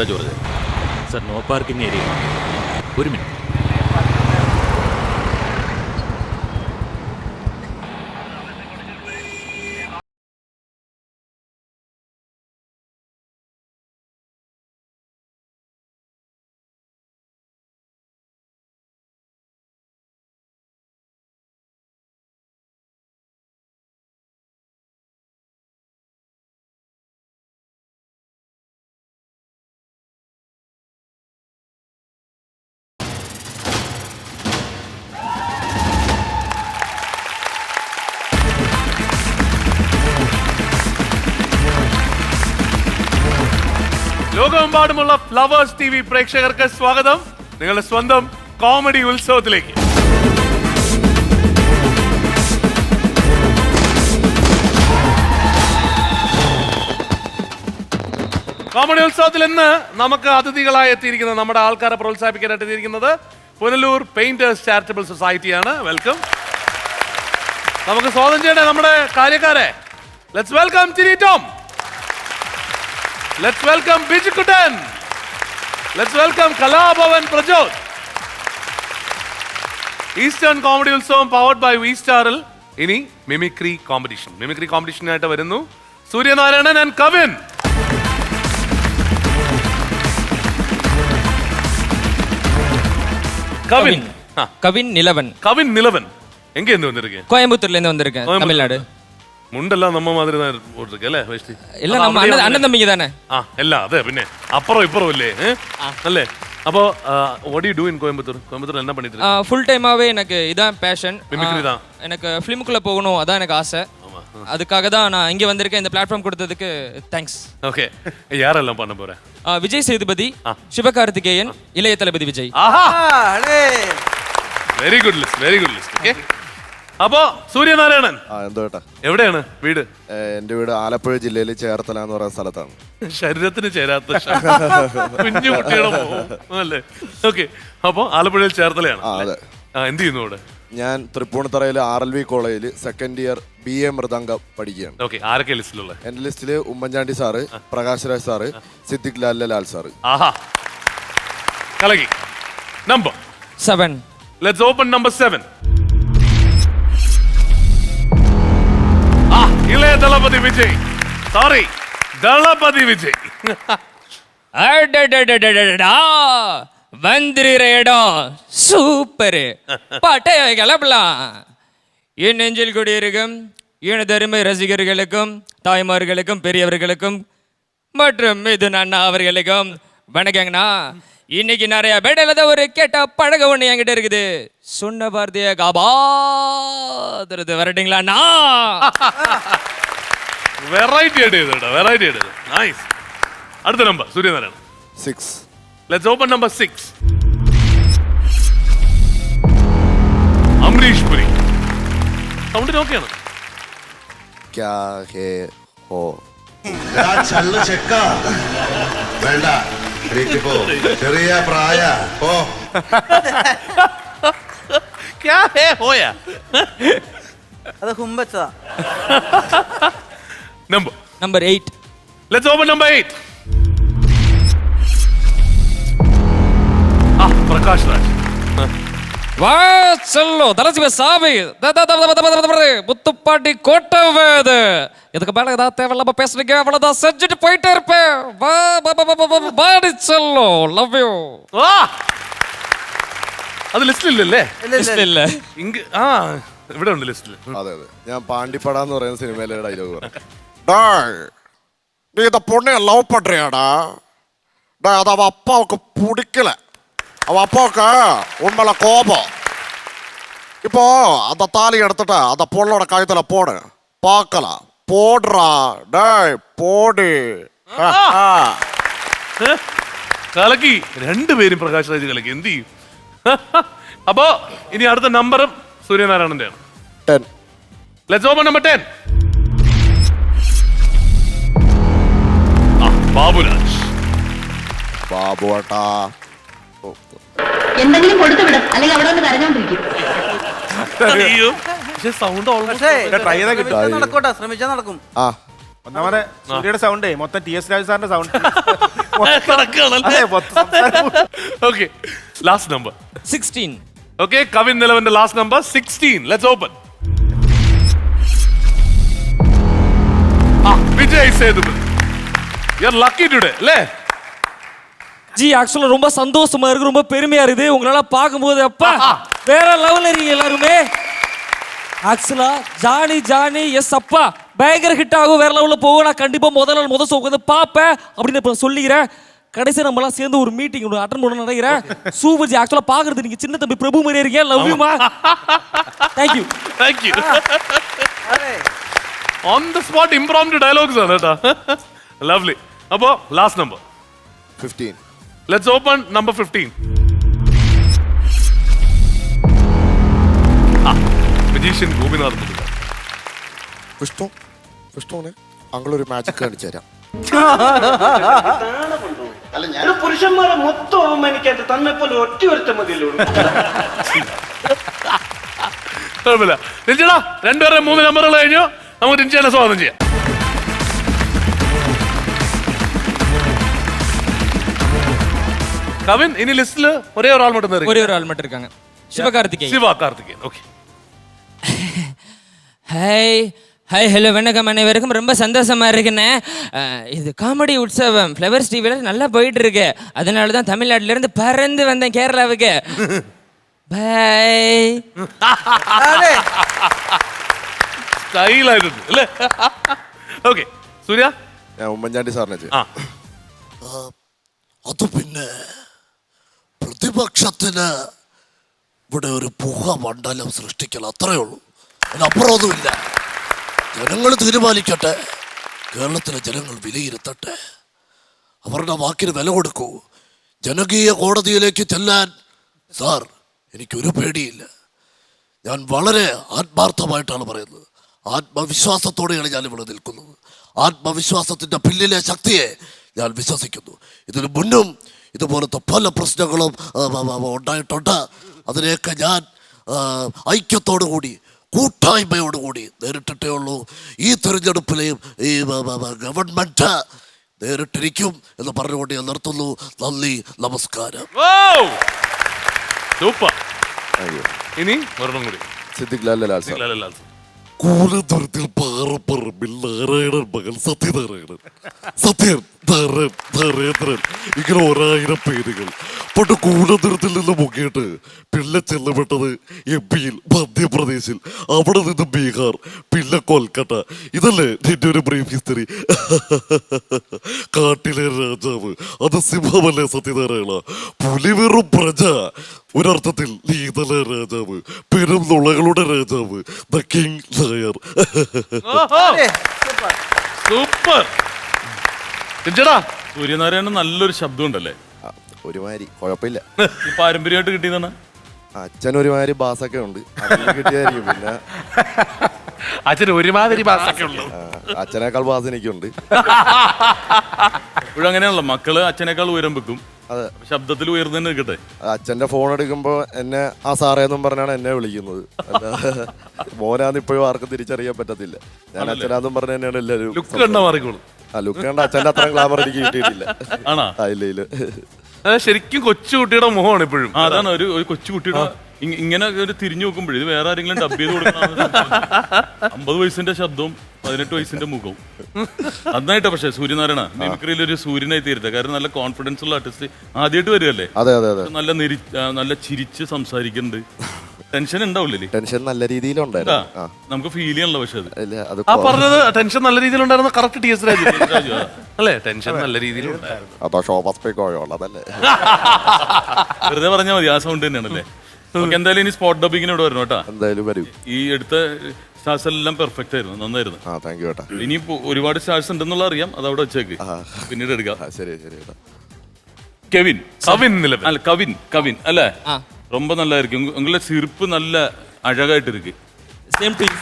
എന്താ George? Sir, no parking area. ഒരു minute. ലോകമെമ്പാടുമുള്ള ഫ്ലവേഴ്സ് TV പ്രേക്ഷകർക്ക് സ്വാഗതം. നിങ്ങളുടെ സ്വന്തം കോമഡി ഉത്സവത്തിലേക്ക്. കോമഡി ഉത്സവത്തിൽ ഇന്ന് നമുക്ക് അതിഥികളായി എത്തിയിരിക്കുന്നത്, നമ്മുടെ ആൾക്കാരെ പ്രോത്സാഹിപ്പിക്കാനായിട്ട് എത്തിയിരിക്കുന്നത് പുനലൂർ പെയിന്റേഴ്സ് ചാരിറ്റബിൾ സൊസൈറ്റിയാണ്. വെൽക്കം. നമുക്ക് സ്വാഗതം ചെയ്യട്ടെ നമ്മുടെ കാര്യക്കാരെ. Let's welcome Tini Tom. Let's welcome Bijikutan. Let's welcome Kalabhavan Prajot. Eastern Comedy Utsavam powered by V-Staril. Ini Mimicry Competition. Mimicry Competition ആയിട്ട് വരുന്നു Suryanarayanan and Kavin. Kavin Nilavan. Kavin Nilavan. எங்க இருந்து வந்திருக்கீங்க? கோயம்புத்தூர்ல இருந்து வந்திருக்கேன், தமிழ்நாடு. മുണ്ടെല്ലാം നമ്മ മാതിരി പോട്ടിരിക്കുക അല്ലേ? വേഷ്ടി എല്ലാം നമ്മ അണ്ണൻ തമ്മിക്ക് തന്നെ. എല്ലാം അതെ. പിന്നെ അപ്പുറം ഇപ്പുറം ഇല്ലേ അല്ലേ? அப்போ what do you do in Coimbatore? கோயம்புத்தூர்ல என்ன பண்ணிட்டு இருக்கீங்க? ஃபுல் டைமாவே எனக்கு இதான் பேஷன். மிமிக்ரி தான். எனக்கு ஃபிலிமுக்குள்ள போகணும், அதான் எனக்கு ஆசை. அதுக்காக தான் நான் இங்க வந்திருக்கேன். இந்த பிளாட்ஃபார்ம் கொடுத்ததுக்கு தேங்க்ஸ். ஓகே. யாரெல்லாம் பண்ண போறேன்? விஜய் சேதுபதி, சிவகார்த்திகேயன், இளைய தளபதி விஜய். ஆஹா very good list, very good list. Okay. അപ്പോ സൂര്യനാരായണൻ എവിടെയാണ് വീട്? എന്റെ വീട് ആലപ്പുഴ ജില്ലയിൽ ചേർത്തല എന്ന് പറയുന്ന സ്ഥലത്താണ്. ശരീരത്തിന് ചേരാത്ത കുഞ്ഞു കുട്ടിയുടെ അല്ലേ? ഓക്കെ. അപ്പൊ ആലപ്പുഴയിൽ ചേർത്തലയാണ്. എന്ത് ചെയ്യുന്നു അവിടെ? ഞാൻ തൃപ്പൂണിത്തറയിൽ RLV കോളേജിൽ സെക്കൻഡ് ഇയർ BA മൃദംഗം പഠിക്കുകയാണ്. ഓക്കെ. ആരൊക്കെ ലിസ്റ്റിലുള്ള? എന്റെ ലിസ്റ്റില് Oommen Chandy sir, Prakash Raj sir, Siddique Lal sir. ആഹാ, കലക്കി. Number 7. Let's open number 7. Ilaya Thalapathy Vijay. Sorry, Thalapathy Vijay. வந்துருற இடம் சூப்பரு. பாட்டையை கிளப்பலாம். என் நெஞ்சில் குடியிருக்கும் எனதருமை ரசிகர்களுக்கும் தாய்மார்களுக்கும் பெரியவர்களுக்கும் மற்றும் இது அண்ணா அவர்களுக்கும் வணக்கங்கண்ணா. இன்னைக்கு நிறைய பேட்டில் ஒரு கேட்ட பழக ஒண்ணு என்கிட்ட இருக்குது. சொன்ன வார்த்தைய காபாதுறது வரட்டுங்களாண்ணா? വെറൈറ്റി ആയിട്ട് ചെയ്തോ, വെറൈറ്റി ആയിട്ട്. നൈസ്. അടുത്ത number Suryanarayanan 6. Let's open number 6. Amarish Puri. Sound ഓക്കെയാണ്. ക്യാ ഹേ ഹോ വേണ്ട, ചെറിയ പ്രായ ഓ ക്യാ ഹേ ഹോയാ. അത് ഹുംബച്ചാ. Number 8. Let's open number 8. Prakash Raj. வா செல்லோ தலசிவ சாமி முத்துப்பாண்டி கோட்டை வேது. இதுக்கு மேல ஏதாவது தேவையில்லாம பேசுறீங்க, அவ்வளவுதான் செஞ்சுட்டு போயிட்டே இருப்பேன். வா பாடி செல்லோ, லவ் யூ. അത് ലിസ്റ്റിലില്ലല്ലേ? இல்ல ഇങ്ങ ഇവിടെ ഉണ്ട് ലിസ്റ്റിൽ. അതെ. ഞാൻ പാണ്ടിപ്പട എന്ന് പറയുന്ന സിനിമയിലെ ഡയലോഗ് പറഞ്ഞു. நீ இந்த பொண்ணைய லவ் பண்றியாடா? அது அவ அப்பாவுக்கு பிடிக்கல. அவ அப்பாவுக்கு உண்மையில கோபம். இப்போ அந்த தாலி எடுத்துட்டு அந்த பொண்ணோட கழுத்துல போடு, பார்க்கலாம். போடுறா டேய், போடு. കലക്കി. രണ്ടുപേരും പ്രകാശ് രാജ് കലക്കി. എന്ത് ചെയ്യും? അപ്പോ ഇനി അടുത്ത നമ്പറും സൂര്യനാരായണന്റെ ആണ്. 10. Let's open number 10. ബാബുരാജ്. ബാബുവേട്ടാ എന്തെങ്കിലും കൊടുത്തു വിടും, അല്ലെങ്കിൽ അവിടെ ഒന്ന് കരഞ്ഞോണ്ടിരിക്കും. സൗണ്ട് നടക്കൂട്ടാ, ശ്രമിച്ചാ നടക്കും. ഒന്നാമത് സൂര്യയുടെ സൗണ്ടേ മൊത്തം TS രാജു സാറിന്റെ sound. Okay, last number 16. Okay, Kavin നിലവന്റെ last number 16. Let's open. Vijay Sethupathi, you are lucky today അല്ലേ? ஜி ஆக்சுவலா ரொம்ப சந்தோஷமா இருக்கு, ரொம்ப பெருமையா இருக்குது உங்களால பார்க்கும்போது. அப்பா வேற லெவல்ல இருக்கீங்க எல்லாருமே. ஆக்சுவலா ஜானி ஜானி எஸ் அப்பா பயங்கர ஹிட் ஆகும், வேற லெவல்ல போகும். நான் கண்டிப்பா முதல் ஷோ உட்காந்து பார்ப்பேன் அப்படின்னு இப்ப சொல்லிக்கிறேன். கடைசி நம்ம எல்லாம் சேர்ந்து ஒரு மீட்டிங் அட்டன் பண்ண நினைக்கிறேன். சூப்பர் ஜி, ஆக்சுவலா பாக்குறது நீங்க சின்ன தம்பி பிரபு மாதிரி இருக்கீங்க. லவ் யூ மா. Thank you. Thank you. On the spot impromptu dialogues ആണ് കേട്ടോ. Lovely. അപ്പോ last number 15. Let's open number 15. Magician Gopinath. വിഷ്ണുവിന് അങ്ങളൊരു മാജിക് കാണിച്ചു തരാം. പുരുഷന്മാരെ മൊത്തം അവമാനിക്കാത്ത തന്നെ പോലെ ഒറ്റ ഒരുത്ത മതിയല്ലോ. കുഴപ്പമില്ല. രഞ്ജന, രണ്ടുപേരുടെ 3 നമ്പറുകൾ കഴിഞ്ഞു. നമുക്ക് രഞ്ജനെ സ്വാഗതം ചെയ്യാം. കവിൻ, ഇനി ലിസ്റ്റിൽ ഒരേ ഒരാൾ மட்டும் தான் ஒரே ஒரு ஆள் மட்டும் இருக்காங்க, Sivakarthikeyan. Sivakarthikeyan. Okay. Hi hi hello வணக்கம் அனைவருக்கும். ரொம்ப சந்தோஷமா இருக்குண்ணே. இது காமெடி உற்சவம் ஃப்ளவர்ஸ் டிவியில் நல்லா போயிட்டு இருக்கு. அதனால தான் தமிழ்நாட்டில இருந்து பறந்து வந்தேன் கேரளாவுக்கு. பாய். സ്റ്റൈലായിരുന്നു അല്ലേ? ഓക്കെ, സൂര്യ. ഞാൻ ഉമ്മൻചാണ്ടി സാറിനെ അത് പിന്നെ പ്രതിപക്ഷത്തിന് ഇവിടെ ഒരു പുക മണ്ഡലം സൃഷ്ടിക്കൽ അത്രയേ ഉള്ളൂ, അതിനപ്പുറമൊന്നുമില്ല. ജനങ്ങൾ തീരുമാനിക്കട്ടെ, കേരളത്തിലെ ജനങ്ങൾ വിലയിരുത്തട്ടെ, അവരുടെ വാക്കിന് വില കൊടുക്കൂ. ജനകീയ കോടതിയിലേക്ക് ചെല്ലാൻ സാർ എനിക്കൊരു പേടിയില്ല. ഞാൻ വളരെ ആത്മാർത്ഥമായിട്ടാണ് പറയുന്നത്, ആത്മവിശ്വാസത്തോടെയാണ് ഞാൻ ഇവിടെ നിൽക്കുന്നത്. ആത്മവിശ്വാസത്തിൻ്റെ പിന്നിലെ ശക്തിയെ ഞാൻ വിശ്വസിക്കുന്നു. ഇതിനു മുന്നും ഇതുപോലത്തെ പല പ്രശ്നങ്ങളും ഉണ്ടായിട്ടുണ്ട്. അതിനെയൊക്കെ ഞാൻ ഐക്യത്തോടുകൂടി കൂട്ടായ്മയോടുകൂടി നേരിട്ടിട്ടേ ഉള്ളൂ. ഈ തെരഞ്ഞെടുപ്പിലെയും ഈ ഗവൺമെൻറ് നേരിട്ടിരിക്കും എന്ന് പറഞ്ഞുകൊണ്ട് ഞാൻ നിർത്തുന്നു. നന്ദി, നമസ്കാരം. സൂപ്പർ. ഇനി ഒരെണ്ണം കൂടി. സിദ്ദിഖ് ലാൽ സാർ. കൂലതുരത്തിൽ പാറപ്പറമ്പിൽ നാരായണൻ മകൻ സത്യനാരായണൻ, നരേന്ദ്രൻ, ഇങ്ങനെ 1000 പേരുകൾ പണ്ട് കൂലതുരത്തിൽ നിന്ന് മുങ്ങിയിട്ട് പിന്നെ ചെല്ലപ്പെട്ടത് MP-യിൽ മധ്യപ്രദേശിൽ, അവിടെ നിന്ന് ബീഹാർ, പിന്നെ കൊൽക്കത്ത. ഇതല്ലേ നിന്റെ ഒരു ബ്രീഫ് ഹിസ്റ്ററി? കാട്ടിലെ രാജാവ് അത് സിംഹമല്ലേ സത്യനാരായണ? പുലി വെറും പ്രജ. ഒരർത്ഥത്തിൽ നീതല രാജാവ്, പെരും നുളകളുടെ രാജാവ്, the king liar. Super. Ranjana, Suryanarayanan നല്ലൊരു ശബ്ദം ഉണ്ടല്ലേ? ഒരുമാതിരി കുഴപ്പമില്ല. ഈ പാരമ്പര്യമായിട്ട് കിട്ടിയതാണ്. അച്ഛൻ ഒരുമാതിരി ബാസൊക്കെ ഉണ്ട്, കിട്ടിയായിരിക്കും. പിന്നെ അച്ഛന് ഒരുമാതിരി ബാസൊക്കെ ഉള്ളു. അച്ഛനേക്കാൾ ബാസ് എനിക്കുണ്ട്. ഇപ്പോഴും അങ്ങനെയാണല്ലോ, മക്കള് അച്ഛനേക്കാൾ ഉയരം വെക്കും. അതെ, ശബ്ദത്തിൽ ഉയർന്നു തന്നെ നിൽക്കട്ടെ. അച്ഛൻ്റെ ഫോൺ എടുക്കുമ്പോൾ എന്നെ ആ സാറേന്നും പറഞ്ഞാണ് എന്നെ വിളിക്കുന്നത്. മോനാന്ന് ഇപ്പോഴും ആർക്കും തിരിച്ചറിയാൻ പറ്റത്തില്ല. ഞാൻ അച്ഛനാന്നും പറഞ്ഞ തന്നെയാണ് എല്ലാവരും. ലുക്ക് കണ്ടാ മാറിക്കോളും. ആ ലുക്ക് കണ്ട അച്ഛൻ്റെ അത്രയും ഗ്ലാമർ എനിക്ക് കിട്ടിയിട്ടില്ല. ആണോ? ഇല്ല. ശരിക്കും കൊച്ചുകുട്ടിയുടെ മുഖമാണ് ഇപ്പോഴും. അതാണ് ഒരു കൊച്ചുകുട്ടിയുടെ ഇങ്ങനെ ഒരു തിരിഞ്ഞു നോക്കുമ്പോഴേ ഇത് വേറെ ആരെങ്കിലും ഡബ് ചെയ്ത് കൊടുക്കണം. 50 വയസ്സിന്റെ ശബ്ദവും 18 വയസ്സിന്റെ മുഖവും നന്നായിട്ടാ. പക്ഷേ സൂര്യനാരായണ മിമിക്രിയിൽ ഒരു സൂര്യനായി തീരട്ടെ. കാരണം നല്ല കോൺഫിഡൻസ് ഉള്ള ആർട്ടിസ്റ്റ് ആദ്യമായിട്ട് വരികയല്ലേ? അതെ. നല്ല ചിരിച്ച് സംസാരിക്കുന്നുണ്ട്. ടെൻഷൻ ഉണ്ടാവില്ലേ? ടെൻഷൻ നല്ല രീതിയിലുണ്ടായിരുന്നു. നമുക്ക് ഫീൽ ചെയ്യണല്ലോ. പക്ഷെ അത് ആ പറഞ്ഞത് ടെൻഷൻ നല്ല രീതിയിലുണ്ടായിരുന്ന കറക്റ്റ് TS രാജു അല്ലേ? ടെൻഷൻ നല്ല രീതിയിലുണ്ടായിരുന്നു. അതോ ഷോപസ്പേക്കോയുള്ളതല്ലേ? വെറുതെ പറഞ്ഞാൽ മതി, ആ സൗണ്ട് തന്നെയാണല്ലേ? നമുക്ക് എന്തായാലും ഇനി സ്പോട്ട് ഡബിങ്ങിന് ഇവിടെ വരണം കേട്ടോ. എന്തായാലും വരും. ഈ എടുത്ത സ്റ്റാർസ് എല്ലാം പെർഫെക്റ്റ് ആയിരുന്നു, നന്നായിരുന്നു. താങ്ക് യു ഏട്ടാ. ഇനി ഒരുപാട് സ്റ്റാർസ് ഉണ്ടെന്നുള്ള അറിയാം, അത് അവിടെ വെച്ചേക്ക്, പിന്നീട് എടുക്കാം. ശരി ഏട്ടാ. കെവിൻ നിലവൻ. അല്ല കവിൻ അല്ലേ? ரொம்ப நல்லா இருக்கு. உங்களோட சிரிப்பு நல்ல அழகாயிட்டு இருக்கு. Same to you.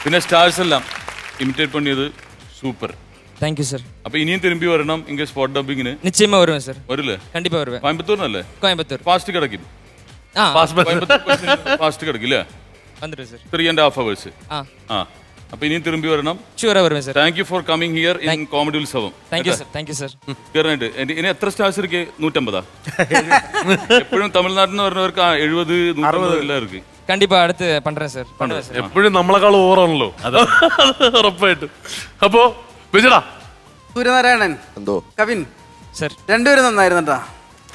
പിന്നെ സ്റ്റാർസ് എല്ലാം ഇമിറ്റേറ്റ് பண்ணியது സൂപ്പർ. Thank you sir. அப்ப இனியும் திரும்பி வரணும் இங்க ஸ்பாட் டப்பிங்னு. நிச்சயமா வருவேன் சார். வரல? கண்டிப்பா வருவேன். கோயம்புத்தூர்னല്ലേ? கோயம்புத்தூர். ഫാസ്റ്റ് കിടക്കും. கோயம்புத்தூர் ഫാസ്റ്റ് കിടക്കില്ല? வந்துடுறேன் சார். 3.5 hours. ஆ. അപ്പൊ ഇനിയും തിരുമ്പി വരണം. ഷുവറാ വരുമേ sir. Thank you for coming here in comedy Utsavam. Thank you sir, thank you sir. കയറാനായിട്ട് ഇനി എത്ര സ്റ്റാർസ് ഇருக்கு? 150. എപ്പോഴും തമിഴ്നാട്ടിൽ നിന്ന് വരുന്നവർക്ക് 70, 160 എല്ലാം ഇருக்கு. കണ്ടിപ്പാ അടുത്ത് പண்றேன் സാർ, പண்றேன் സാർ. എപ്പോഴും നമ്മളെക്കാൾ ഓവറാണല്ലോ, ഉറപ്പായിട്ടും. അപ്പോ വിജയടാ, സൂര്യനാരായണൻ, എന്തോ കവിൻ സാർ രണ്ടുപേരും നന്നായിരുന്നട്ടാ.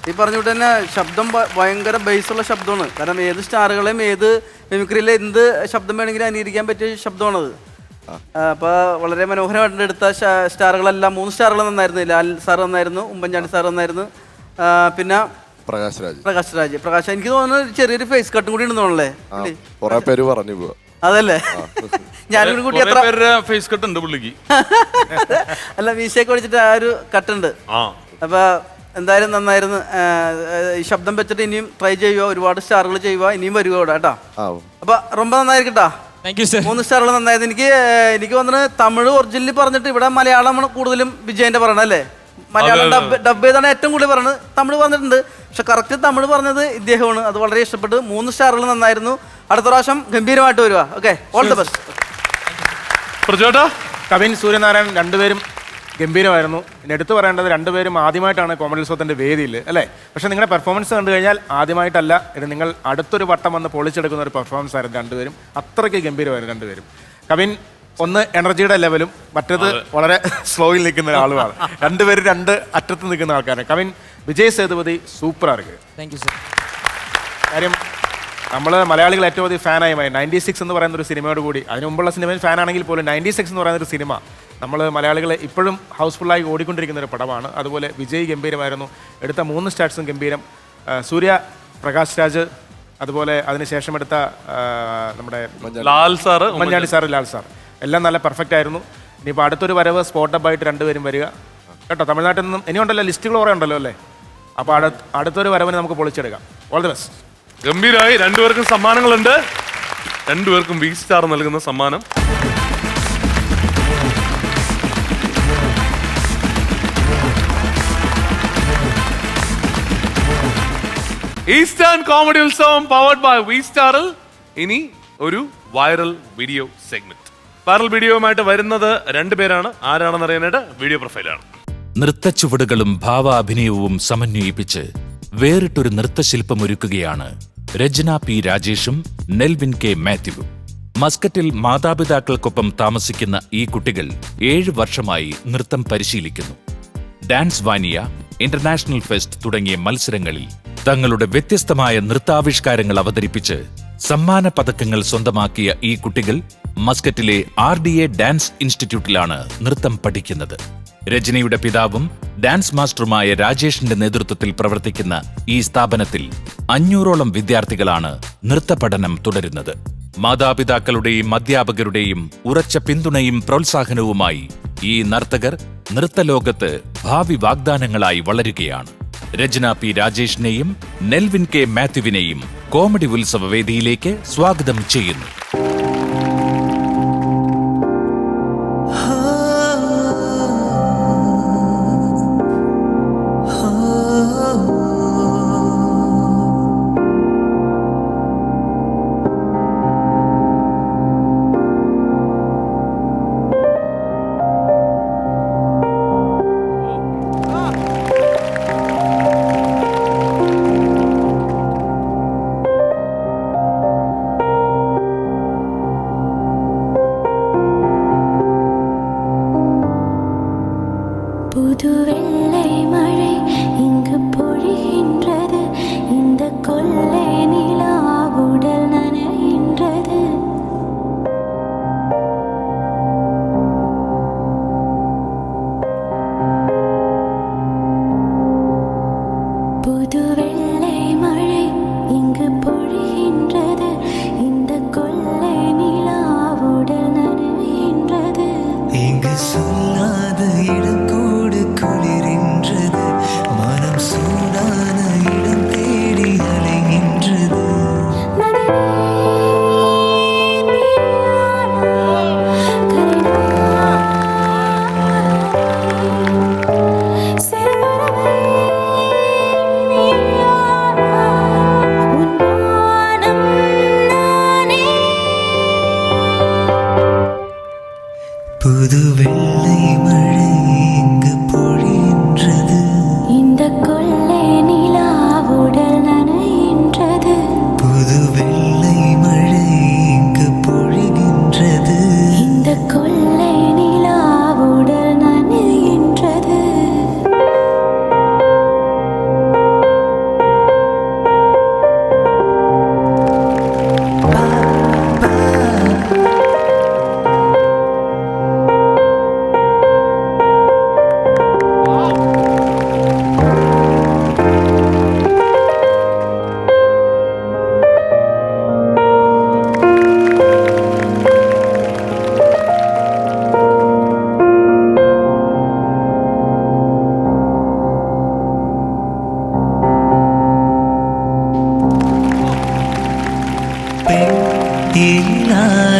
ഈ പറഞ്ഞുകൊണ്ട് തന്നെ ശബ്ദം ഭയങ്കര ബേസുള്ള ശബ്ദമാണ്. കാരണം ഏത് സ്റ്റാറുകളെയും ഏത് മിമിക്രിയിലെ എന്ത് ശബ്ദം വേണമെങ്കിലും അനുകരിക്കാൻ പറ്റിയ ശബ്ദമാണത്. അപ്പോൾ വളരെ മനോഹരമായിട്ട് എടുത്ത സ്റ്റാറുകളെല്ലാം 3 സ്റ്റാറുകൾ നന്നായിരുന്നു. ലാൽ സാർ നന്നായിരുന്നു, ഉമ്മൻചാണ്ടി സാർ നന്നായിരുന്നു, പിന്നെ പ്രകാശ് രാജ്. എനിക്ക് തോന്നുന്നു ചെറിയൊരു ഫേസ് കട്ടും കൂടി ഉണ്ടെന്നുള്ളേ. കുറെ പേര് പറഞ്ഞു പോവാ. അതല്ലേ, ഞാനൊരു കുട്ടി എത്ര ഫേസ് കട്ട് ഉണ്ട് പുള്ളിക്ക്. അല്ല, മീശയൊക്കെ ഒടിച്ചിട്ട് ആ ഒരു കട്ടുണ്ട്. അപ്പൊ എന്തായാലും നന്നായിരുന്നു. ഈ ശബ്ദം വെച്ചിട്ട് ഇനിയും ട്രൈ ചെയ്യുക, ഒരുപാട് സ്റ്റാറുകൾ ചെയ്യുക, ഇനിയും വരിക ഇവിടെ കേട്ടോ. അപ്പൊ ரொம்ப നന്നായിരിക്കട്ടാ. Thank you sir. 3 സ്റ്റാറുകൾ നന്നായിരുന്നു. എനിക്ക് തോന്നുന്നു തമിഴ് ഒറിജിനലി പറഞ്ഞിട്ട് ഇവിടെ മലയാളമാണ് കൂടുതലും വിജയന്റെ പറയണത് അല്ലേ? മലയാളം ഡബ് ചെയ്താണ് ഏറ്റവും കൂടുതൽ പറഞ്ഞത്. തമിഴ് പറഞ്ഞിട്ടുണ്ട്, പക്ഷെ കറക്റ്റ് തമിഴ് പറഞ്ഞത് ഇദ്ദേഹമാണ്. അത് വളരെ ഇഷ്ടപ്പെട്ടു. 3 സ്റ്റാറുകൾ നന്നായിരുന്നു. അടുത്ത പ്രാവശ്യം ഗംഭീരമായിട്ട് വരിക. Okay, all the best. Kavin, Suryanarayanan രണ്ടുപേരും ഗംഭീരമായിരുന്നു. ഇനി എടുത്തു പറയേണ്ടത്, രണ്ടുപേരും ആദ്യമായിട്ടാണ് കോമഡി ഉത്സവത്തിൻ്റെ വേദിയിൽ അല്ലേ? പക്ഷേ നിങ്ങളുടെ പെർഫോമൻസ് കണ്ടു കഴിഞ്ഞാൽ ആദ്യമായിട്ടല്ല, ഇത് നിങ്ങൾ അടുത്തൊരു വട്ടം വന്ന് പൊളിച്ചെടുക്കുന്ന ഒരു പെർഫോമൻസ് ആയിരുന്നു രണ്ടുപേരും. അത്രയ്ക്ക് ഗംഭീരമായിരുന്നു രണ്ടുപേരും. കവിൻ ഒന്ന് എനർജിയുടെ ലെവലും മറ്റത് വളരെ സ്ലോയിൽ നിൽക്കുന്ന ഒരാളുമാണ്. രണ്ടുപേരും 2 അറ്റത്ത് നിൽക്കുന്ന ആൾക്കാരാണ്. കവിൻ, വിജയ് സേതുപതി സൂപ്പറാണ്. Thank you sir. കാര്യം നമ്മൾ മലയാളികൾ ഏറ്റവും അധികം ഫാനായി 96 എന്ന് പറയുന്ന ഒരു സിനിമയോട് കൂടി, അതിന് മുമ്പുള്ള സിനിമയിൽ ഫാനാണെങ്കിൽ പോലും 96 എന്ന് പറയുന്ന ഒരു സിനിമ നമ്മൾ മലയാളികൾ ഇപ്പോഴും ഹൗസ്ഫുള്ളായി ഓടിക്കൊണ്ടിരിക്കുന്ന ഒരു പടമാണ്. അതുപോലെ വിജയ് ഗംഭീരമായിരുന്നു, എടുത്ത 3 സ്റ്റാർട്സും ഗംഭീരം. സൂര്യ, പ്രകാശ് രാജ്, അതുപോലെ അതിനുശേഷം എടുത്ത നമ്മുടെ Lal sir, Oommen Chandy sir, Lal sir, എല്ലാം നല്ല പെർഫെക്റ്റ് ആയിരുന്നു. ഇനിയിപ്പോൾ അടുത്തൊരു വരവ് സ്പോട്ട് അപ്പായിട്ട് രണ്ടുപേരും വരിക കേട്ടോ. തമിഴ്നാട്ടിൽ നിന്നും ഇനിയുണ്ടല്ലോ, ലിസ്റ്റുകൾ കുറേ ഉണ്ടല്ലോ അല്ലേ? അപ്പോൾ അടുത്തൊരു വരവിന് നമുക്ക് പൊളിച്ചെടുക്കാം. All the best. ഗംഭീരമായി. 2 പേർക്കും സമ്മാനങ്ങളുണ്ട്. 2 പേർക്കും V സ്റ്റാർ നൽകുന്ന സമ്മാനം. Eastern comedy Utsavam powered by V സ്റ്റാറിൽ ഇനി ഒരു വൈറൽ വീഡിയോ സെഗ്മെന്റ്. വൈറൽ വീഡിയോയുമായിട്ട് വരുന്നത് 2 പേരാണ്. ആരാണെന്ന് അറിയാനായിട്ട് വീഡിയോ പ്രൊഫൈലാണ്. നൃത്തച്ചുവടുകളും ഭാവാഭിനയവും സമന്വയിപ്പിച്ച് വേറിട്ടൊരു നൃത്തശില്പമൊരുക്കുകയാണ് രചന പി രാജേഷും നെൽവിൻ കെ മാത്യുവും. മസ്കറ്റിൽ മാതാപിതാക്കൾക്കൊപ്പം താമസിക്കുന്ന ഈ കുട്ടികൾ 7 വർഷമായി നൃത്തം പരിശീലിക്കുന്നു. ഡാൻസ് വാനിയ, ഇന്റർനാഷണൽ ഫെസ്റ്റ് തുടങ്ങിയ മത്സരങ്ങളിൽ തങ്ങളുടെ വ്യത്യസ്തമായ നൃത്താവിഷ്കാരങ്ങൾ അവതരിപ്പിച്ച് സമ്മാന പതക്കങ്ങൾ സ്വന്തമാക്കിയ ഈ കുട്ടികൾ മസ്കറ്റിലെ RDA ഡാൻസ് ഇൻസ്റ്റിറ്റ്യൂട്ടിലാണ് നൃത്തം പഠിക്കുന്നത്. രജനിയുടെ പിതാവും ഡാൻസ് മാസ്റ്ററുമായ രാജേഷിന്റെ നേതൃത്വത്തിൽ പ്രവർത്തിക്കുന്ന ഈ സ്ഥാപനത്തിൽ 500ഓളം വിദ്യാർത്ഥികളാണ് നൃത്തപഠനം തുടരുന്നത്. മാതാപിതാക്കളുടെയും അധ്യാപകരുടെയും ഉറച്ച പിന്തുണയും പ്രോത്സാഹനവുമായി ഈ നർത്തകർ നൃത്തലോകത്ത് ഭാവി വാഗ്ദാനങ്ങളായി വളരുകയാണ്. രചന പി രാജേഷിനെയും നെൽവിൻ കെ മാത്യുവിനെയും കോമഡി ഉത്സവ വേദിയിലേക്ക് സ്വാഗതം ചെയ്യുന്നു. சொல்லாத இடம் கூட குளிரின்றது, மனம் சூடான இடம் தேடி அலைகின்ற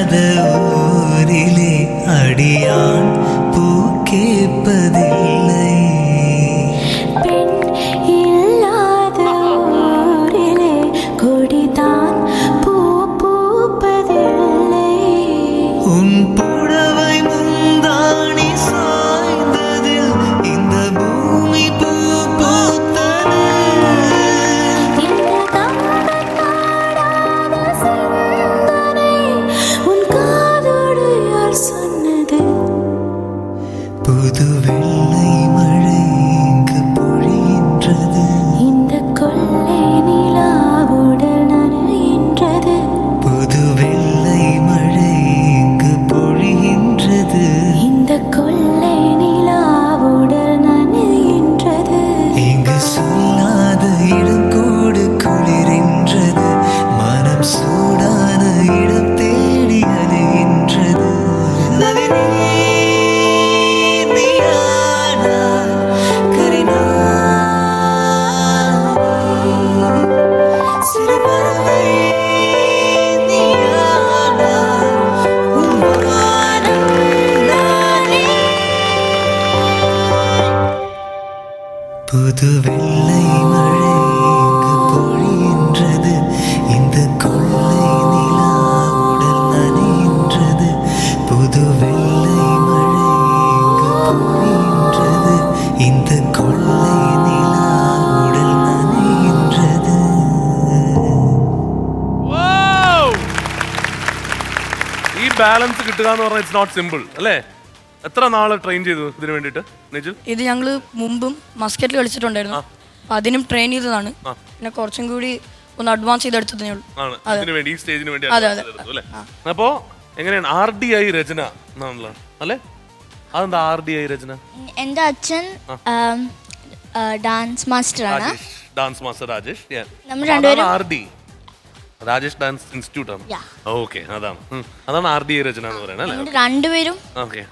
ഇല്ലാத ஊரிலே அடியான் பூ கேட்பதில்லை பெண் இல்லாத ஊரிலே கொடிதான் பூ பூப்பதில்லை உன் புடவை முந்தாணி சாய்ந்ததில் இந்த பூமி பூ பூத்தது இந்த தாடாத சிந்தனை உன் காதோடு யார் சொன்னது புது வெள்ளை மழை இங்கு பொழிகின்றது இந்த கொள்ளை நிலாவுடன் நனைகின்றது புது வெள்ளை மழை இங்கு பொழிகின்றது இந்த கொள்ளை நிலாவுடன் நனைகின்றது இங்கு சொல்லாத இடம் கூடு குளிரின்றது மனம் சூடான இடம் தேடி அலைகின்றது நதினே நீயானா கரினா சிறு பறவை நீயானா உன் வானம் நானே புது வெள்ளை மழை இங்கு பொழிகின்றது இந்த கொள்ளை நிலா உடல் நனைகின்றது புது வெள்ளை மழை இங்கு பொழிகின்றது இந்த கொள்ளை நிலா உடல் நனைகின்றது Wow! ഈ ബാലൻസ് കിട്ടുക എന്ന് പറഞ്ഞാൽ ഇറ്റ്സ് നോട്ട് സിമ്പിൾ അല്ലേ? എത്ര നാള് ട്രെയിൻ ചെയ്തു ഇതിനു വേണ്ടിട്ട് നിജു? ഇത് ഞങ്ങള് മുമ്പും മസ്കറ്റിൽ കളിച്ചിട്ടുണ്ടായിരുന്നു അപ്പൊ അതിനും ട്രെയിൻ ചെയ്തതാണ് പിന്നെ കുറച്ചും കൂടി ഒന്ന് അഡ്വാൻസ് ചെയ്തെടുത്തതേ ഉള്ളൂ ആണ് ഇതിനു വേണ്ടി ഈ സ്റ്റേജിന് വേണ്ടി അതെ, advance അതെ. ചെയ്തെടുത്തു, അല്ലേ? അപ്പോ എങ്ങനെയാണ് RDI രചന എന്നാണല്ലോ അല്ലേ? അതെന്താ RDI രചന? എൻ്റെ അച്ഛൻ ഡാൻസ് മാസ്റ്റർ ആണ് Rajesh dance master Rajesh. Yeah. നമ്മൾ അതാണ് രണ്ടുപേരും RD രാജേഷ് ഡാൻസ് ഇൻസ്റ്റിറ്റ്യൂട്ട് ആണ്. Yeah. ഓക്കെ അതാണ് അതാണ് RDI രചന എന്ന് പറയുന്നത് അല്ലേ? ഞങ്ങൾ രണ്ടുപേരും ഓക്കെ